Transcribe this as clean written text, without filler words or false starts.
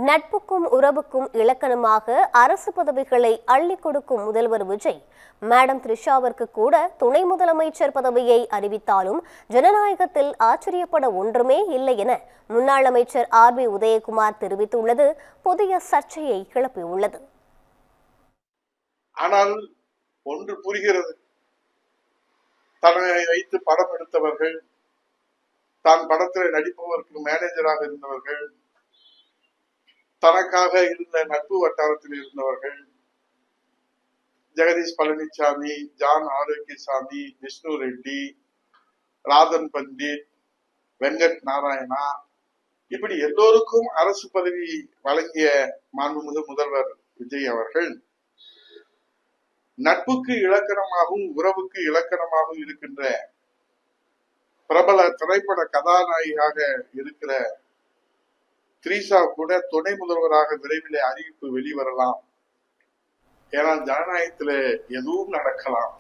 நட்புக்கும் உறவுக்கும் இலக்கணமாக அரசு பதவிகளை அள்ளி கொடுக்கும் முதல்வர் விஜய் மேடம் த்ரிஷாவிற்கு கூட துணை முதலமைச்சர் பதவியை அறிவித்தாலும் ஜனநாயகத்தில் ஆச்சரியப்பட ஒன்றுமே இல்லை என முன்னாள் அமைச்சர் RB உதயகுமார் தெரிவித்துள்ளது புதிய சர்ச்சையை கிளப்பியுள்ளது. ஆனால் ஒன்று புரிகிறது, தன்னை வைத்து படம் எடுத்தவர்கள், தான் படத்தில் நடிப்பவருக்கு மேனேஜராக இருந்தவர்கள், தனக்காக இருந்த நட்பு வட்டாரத்தில் இருந்தவர்கள், ஜெகதீஷ் பழனிசாமி, ஜான் ஆரோக்கியசாமி, விஷ்ணு ரெட்டி, ராதன் பண்டிட், வெங்கட் நாராயணா, இப்படி எல்லோருக்கும் அரசு பதவி வழங்கிய மாண்புமிகு முதல்வர் விஜய் அவர்கள் நட்புக்கு இலக்கணமாகவும் உறவுக்கு இலக்கணமாகவும் இருக்கின்ற பிரபல திரைப்பட கதாநாயகியாக இருக்கிற த்ரிஷா கூட துணை முதல்வராக விரைவில் அறிவிப்பு வெளிவரலாம். ஏன்னா ஜனநாயகத்தில் எதுவும் நடக்கலாம்.